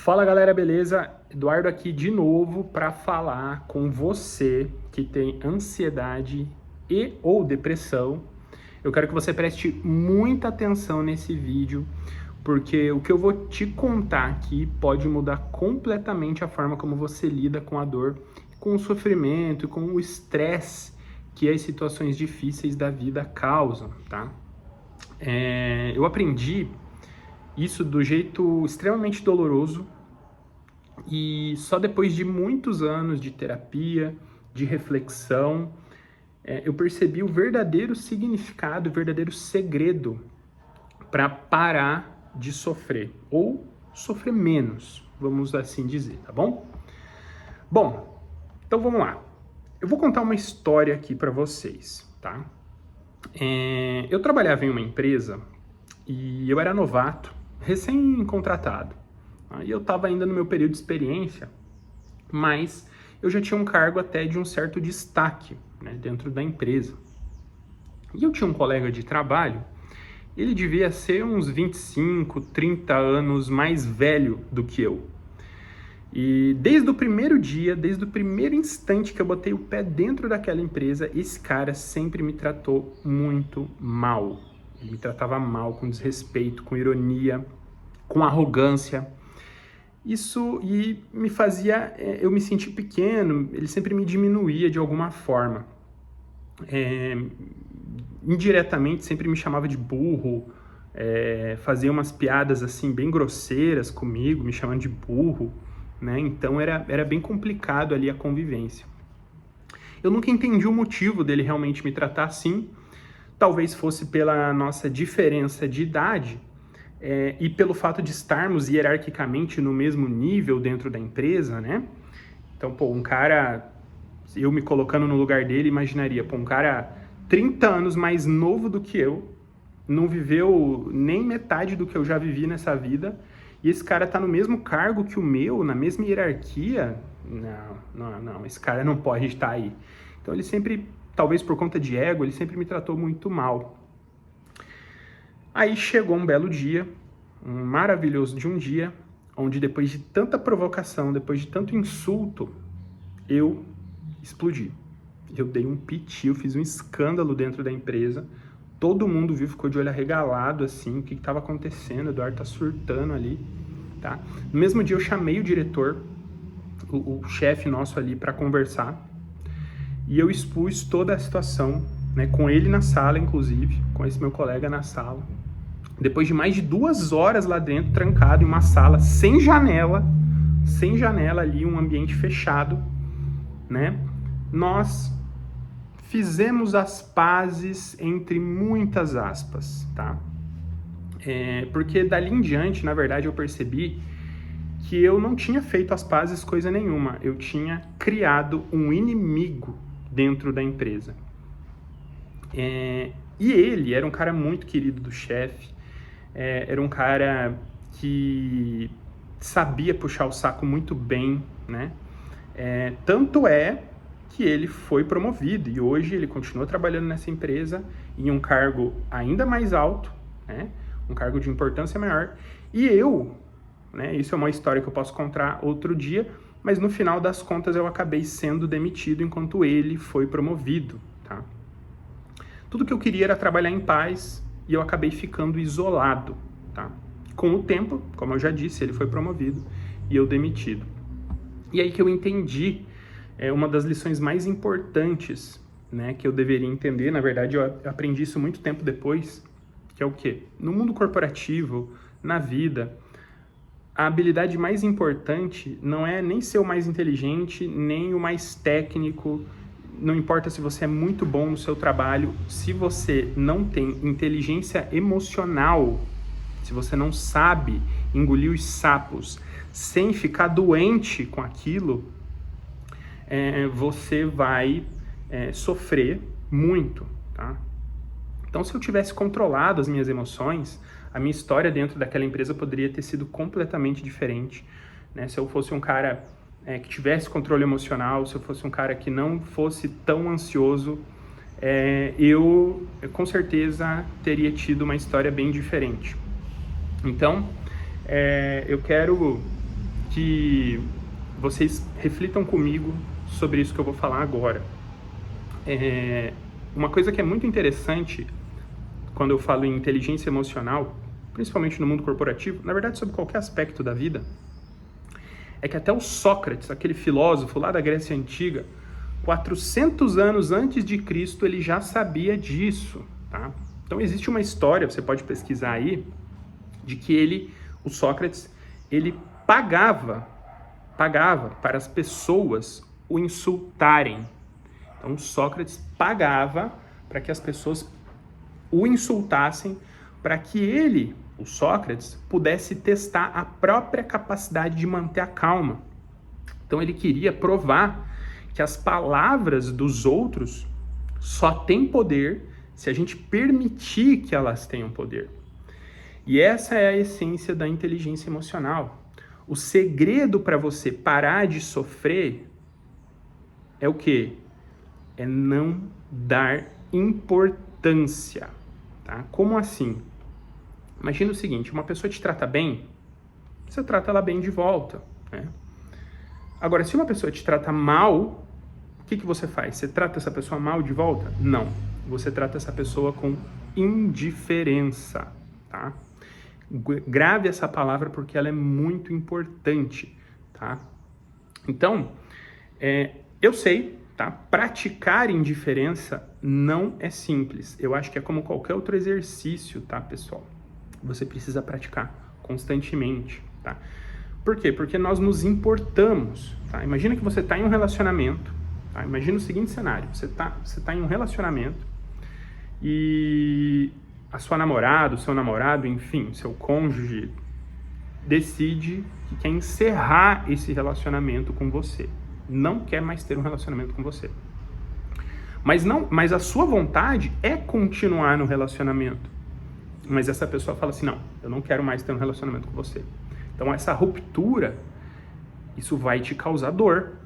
Fala galera, beleza? Eduardo aqui de novo para falar com você que tem ansiedade e ou depressão. Eu quero que você preste muita atenção nesse vídeo, porque o que eu vou te contar aqui pode mudar completamente a forma como você lida com a dor, com o sofrimento e com o estresse que as situações difíceis da vida causam, tá? Eu aprendi isso do jeito extremamente doloroso e só depois de muitos anos de terapia, de reflexão, eu percebi o verdadeiro significado, o verdadeiro segredo para parar de sofrer, ou sofrer menos, vamos assim dizer, tá bom? Bom, então vamos lá. Eu vou contar uma história aqui para vocês, tá? Eu trabalhava em uma empresa e eu era novato, recém-contratado. Aí eu estava ainda no meu período de experiência, mas eu já tinha um cargo até de um certo destaque, né, dentro da empresa. E eu tinha um colega de trabalho, ele devia ser uns 25, 30 anos mais velho do que eu. E desde o primeiro dia, desde o primeiro instante que eu botei o pé dentro daquela empresa, esse cara sempre me tratou muito mal. Ele me tratava mal, com desrespeito, com ironia, com arrogância. Isso e me fazia eu me sentir pequeno, ele sempre me diminuía de alguma forma. Indiretamente sempre me chamava de burro, fazia umas piadas assim bem grosseiras comigo, me chamando de burro, né? Então era bem complicado ali a convivência. Eu nunca entendi o motivo dele realmente me tratar assim, talvez fosse pela nossa diferença de idade, e pelo fato de estarmos hierarquicamente no mesmo nível dentro da empresa, né? Então, um cara, eu me colocando no lugar dele, imaginaria, um cara 30 anos mais novo do que eu, não viveu nem metade do que eu já vivi nessa vida, e esse cara tá no mesmo cargo que o meu, na mesma hierarquia, não, esse cara não pode estar aí. Então ele sempre, talvez por conta de ego, ele sempre me tratou muito mal. Aí chegou um belo dia, um maravilhoso de um dia, onde depois de tanta provocação, depois de tanto insulto, eu explodi. Eu dei um piti, eu fiz um escândalo dentro da empresa, todo mundo viu, ficou de olho arregalado, assim, o que estava acontecendo, o Eduardo tá surtando ali, tá? No mesmo dia eu chamei o diretor, o chefe nosso ali, para conversar, e eu expus toda a situação, né, com ele na sala, inclusive, com esse meu colega na sala. Depois de mais de 2 horas lá dentro, trancado em uma sala, sem janela ali, um ambiente fechado, né? Nós fizemos as pazes entre muitas aspas, tá? Porque dali em diante, na verdade, eu percebi que eu não tinha feito as pazes coisa nenhuma. Eu tinha criado um inimigo dentro da empresa. E ele era um cara muito querido do chefe, era um cara que sabia puxar o saco muito bem, né? Tanto é que ele foi promovido e hoje ele continua trabalhando nessa empresa em um cargo ainda mais alto, né? Um cargo de importância maior. E eu, né? Isso é uma história que eu posso contar outro dia, mas no final das contas eu acabei sendo demitido enquanto ele foi promovido, tá? Tudo que eu queria era trabalhar em paz e eu acabei ficando isolado, tá? Com o tempo, como eu já disse, ele foi promovido e eu demitido. E aí que eu entendi uma das lições mais importantes, né, que eu deveria entender, na verdade eu aprendi isso muito tempo depois, que é o quê? No mundo corporativo, na vida, a habilidade mais importante não é nem ser o mais inteligente, nem o mais técnico. Não importa se você é muito bom no seu trabalho, se você não tem inteligência emocional, se você não sabe engolir os sapos sem ficar doente com aquilo, você vai sofrer muito, tá? Então, se eu tivesse controlado as minhas emoções, a minha história dentro daquela empresa poderia ter sido completamente diferente, né? Se eu fosse um cara que tivesse controle emocional, se eu fosse um cara que não fosse tão ansioso, eu com certeza teria tido uma história bem diferente. Então, eu quero que vocês reflitam comigo sobre isso que eu vou falar agora. Uma coisa que é muito interessante quando eu falo em inteligência emocional, principalmente no mundo corporativo, na verdade sobre qualquer aspecto da vida, é que até o Sócrates, aquele filósofo lá da Grécia Antiga, 400 anos antes de Cristo, ele já sabia disso, tá? Então existe uma história, você pode pesquisar aí, de que o Sócrates, ele pagava para as pessoas o insultarem. Então Sócrates pagava para que as pessoas o insultassem, para que ele, o Sócrates, pudesse testar a própria capacidade de manter a calma. Então ele queria provar que as palavras dos outros só têm poder se a gente permitir que elas tenham poder. E essa é a essência da inteligência emocional. O segredo para você parar de sofrer é o quê? É não dar importância. Tá? Como assim? Imagina o seguinte, uma pessoa te trata bem, você trata ela bem de volta. Né? Agora, se uma pessoa te trata mal, o que você faz? Você trata essa pessoa mal de volta? Não. Você trata essa pessoa com indiferença. Tá? Grave essa palavra porque ela é muito importante. Tá? Então, eu sei, tá? Praticar indiferença não é simples. Eu acho que é como qualquer outro exercício, tá, pessoal? Você precisa praticar constantemente, tá? Por quê? Porque nós nos importamos, tá? Imagina que você está em um relacionamento, tá? Imagina o seguinte cenário, você tá em um relacionamento e a sua namorada, o seu namorado, enfim, seu cônjuge decide que quer encerrar esse relacionamento com você. Não quer mais ter um relacionamento com você. Mas a sua vontade é continuar no relacionamento. Mas essa pessoa fala assim, não, eu não quero mais ter um relacionamento com você. Então essa ruptura, isso vai te causar dor.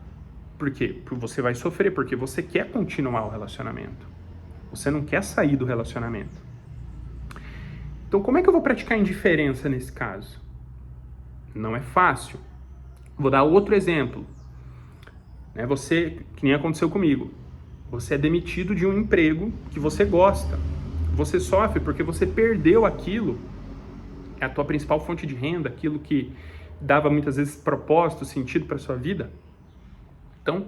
Por quê? Porque você vai sofrer, porque você quer continuar o relacionamento. Você não quer sair do relacionamento. Então como é que eu vou praticar indiferença nesse caso? Não é fácil. Vou dar outro exemplo. Você, que nem aconteceu comigo, você é demitido de um emprego que você gosta. Você sofre porque você perdeu aquilo, é a tua principal fonte de renda, aquilo que dava muitas vezes propósito, sentido para sua vida. Então,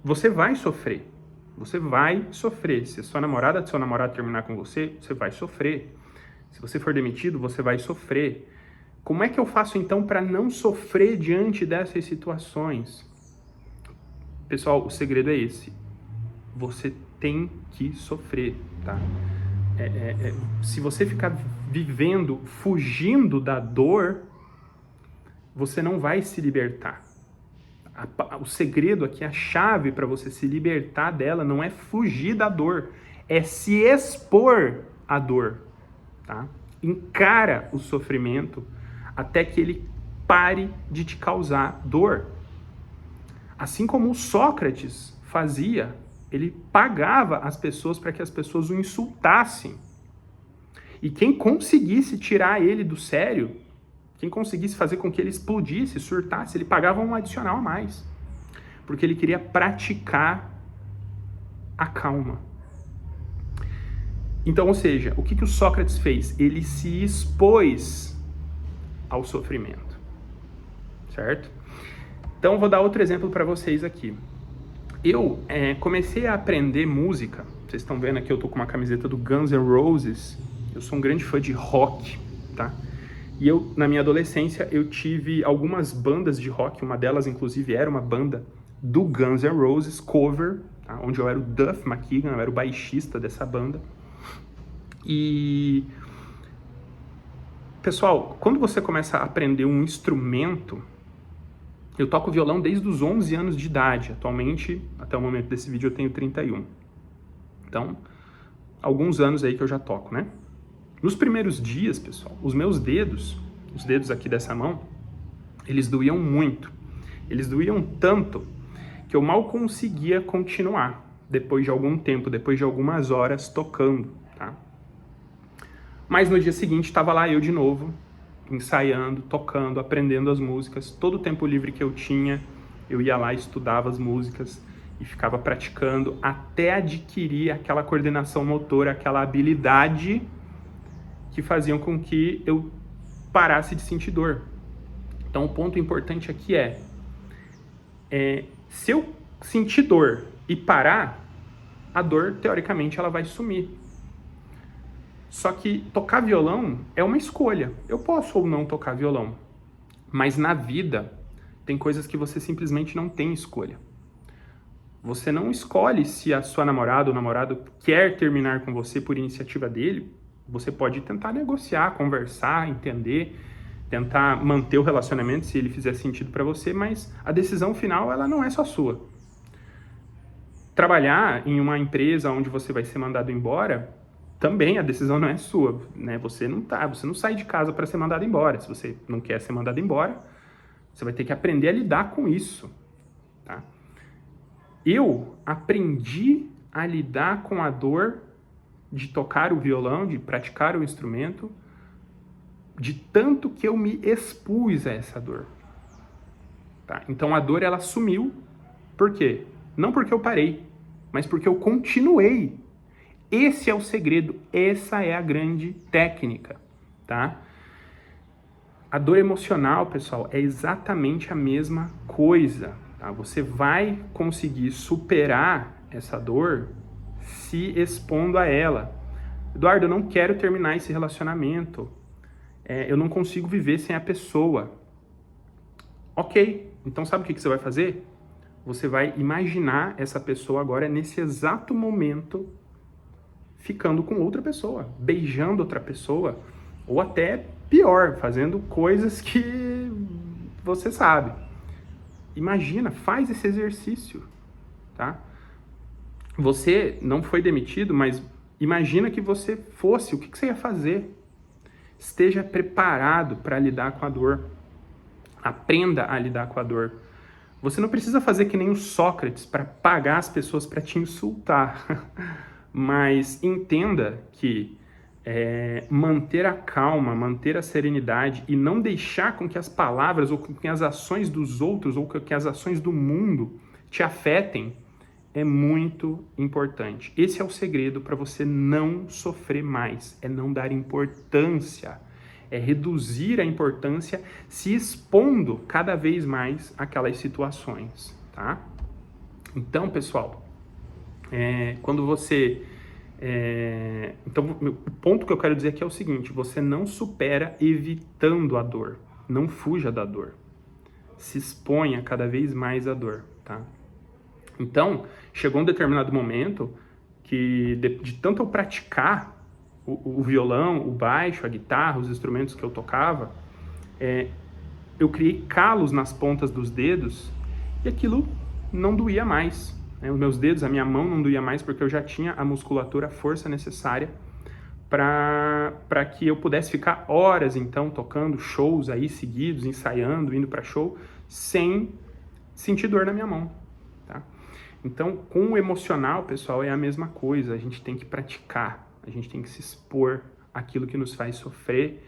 você vai sofrer. Você vai sofrer. Se a sua namorada, seu namorado terminar com você, você vai sofrer. Se você for demitido, você vai sofrer. Como é que eu faço então para não sofrer diante dessas situações? Pessoal, o segredo é esse. Você tem que sofrer, tá? Se você ficar vivendo, fugindo da dor, você não vai se libertar. O segredo aqui, a chave para você se libertar dela não é fugir da dor, é se expor à dor, tá? Encara o sofrimento até que ele pare de te causar dor. Assim como o Sócrates fazia, ele pagava as pessoas para que as pessoas o insultassem. E quem conseguisse tirar ele do sério, quem conseguisse fazer com que ele explodisse, surtasse, ele pagava um adicional a mais. Porque ele queria praticar a calma. Então, ou seja, o que o Sócrates fez? Ele se expôs ao sofrimento. Certo? Então, vou dar outro exemplo para vocês aqui. Eu comecei a aprender música. Vocês estão vendo aqui, eu tô com uma camiseta do Guns N' Roses. Eu sou um grande fã de rock, tá? E eu, na minha adolescência, eu tive algumas bandas de rock. Uma delas, inclusive, era uma banda do Guns N' Roses, cover, tá? Onde eu era o Duff McKagan, eu era o baixista dessa banda. E... pessoal, quando você começa a aprender um instrumento... Eu toco violão desde os 11 anos de idade. Atualmente, até o momento desse vídeo, eu tenho 31. Então, alguns anos aí que eu já toco, né? Nos primeiros dias, pessoal, os meus dedos, os dedos aqui dessa mão, eles doíam muito. Eles doíam tanto que eu mal conseguia continuar depois de algum tempo, depois de algumas horas tocando, tá? Mas no dia seguinte, estava lá eu de novo, ensaiando, tocando, aprendendo as músicas. Todo o tempo livre que eu tinha, eu ia lá, estudava as músicas e ficava praticando até adquirir aquela coordenação motora, aquela habilidade que faziam com que eu parasse de sentir dor. Então, o ponto importante aqui se eu sentir dor e parar, a dor, teoricamente, ela vai sumir. Só que tocar violão é uma escolha. Eu posso ou não tocar violão. Mas na vida, tem coisas que você simplesmente não tem escolha. Você não escolhe se a sua namorada ou namorado quer terminar com você por iniciativa dele. Você pode tentar negociar, conversar, entender, tentar manter o relacionamento se ele fizer sentido para você, mas a decisão final, ela não é só sua. Trabalhar em uma empresa onde você vai ser mandado embora, também a decisão não é sua, né? Você não sai de casa para ser mandado embora. Se você não quer ser mandado embora, você vai ter que aprender a lidar com isso, tá? Eu aprendi a lidar com a dor de tocar o violão, de praticar o instrumento, de tanto que eu me expus a essa dor, tá? Então a dor, ela sumiu. Por quê? Não porque eu parei, mas porque eu continuei. Esse é o segredo, essa é a grande técnica, tá? A dor emocional, pessoal, é exatamente a mesma coisa, tá? Você vai conseguir superar essa dor se expondo a ela. Eduardo, eu não quero terminar esse relacionamento. Eu não consigo viver sem a pessoa. Ok, então sabe o que você vai fazer? Você vai imaginar essa pessoa agora, nesse exato momento, ficando com outra pessoa, beijando outra pessoa, ou até pior, fazendo coisas que você sabe. Imagina, faz esse exercício, tá? Você não foi demitido, mas imagina que você fosse, o que você ia fazer? Esteja preparado para lidar com a dor. Aprenda a lidar com a dor. Você não precisa fazer que nem o Sócrates para pagar as pessoas para te insultar. Mas entenda que manter a calma, manter a serenidade e não deixar com que as palavras ou com que as ações dos outros ou com que as ações do mundo te afetem é muito importante. Esse é o segredo para você não sofrer mais, é não dar importância, é reduzir a importância se expondo cada vez mais àquelas situações, tá? Então, pessoal, quando você... Então, o ponto que eu quero dizer aqui é o seguinte: você não supera evitando a dor, não fuja da dor, se exponha cada vez mais à dor, tá? Então, chegou um determinado momento que, de tanto eu praticar o violão, o baixo, a guitarra, os instrumentos que eu tocava, eu criei calos nas pontas dos dedos e aquilo não doía mais. Os meus dedos, a minha mão não doía mais porque eu já tinha a musculatura, a força necessária para que eu pudesse ficar horas, então, tocando shows aí seguidos, ensaiando, indo para show, sem sentir dor na minha mão, tá? Então, com o emocional, pessoal, é a mesma coisa. A gente tem que praticar, a gente tem que se expor àquilo que nos faz sofrer,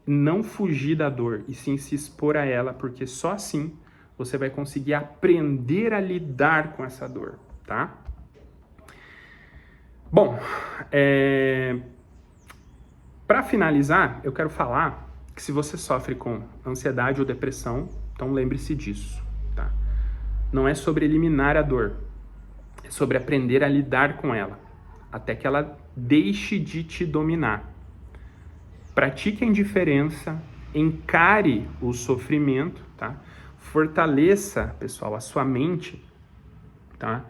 não fugir da dor, e sim se expor a ela, porque só assim você vai conseguir aprender a lidar com essa dor, tá? Bom, para finalizar, eu quero falar que se você sofre com ansiedade ou depressão, então lembre-se disso, tá? Não é sobre eliminar a dor, é sobre aprender a lidar com ela, até que ela deixe de te dominar. Pratique a indiferença, encare o sofrimento, tá? Fortaleça, pessoal, a sua mente, tá?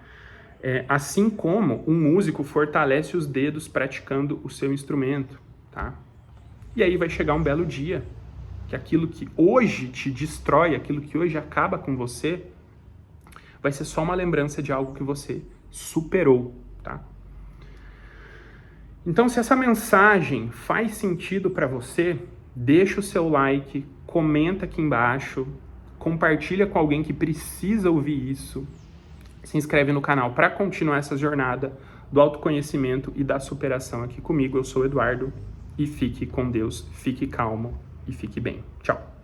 Assim como um músico fortalece os dedos praticando o seu instrumento, tá? E aí vai chegar um belo dia que aquilo que hoje te destrói, aquilo que hoje acaba com você, vai ser só uma lembrança de algo que você superou, tá? Então, se essa mensagem faz sentido para você, deixa o seu like, comenta aqui embaixo, compartilha com alguém que precisa ouvir isso, se inscreve no canal para continuar essa jornada do autoconhecimento e da superação aqui comigo. Eu sou o Eduardo e fique com Deus, fique calmo e fique bem. Tchau!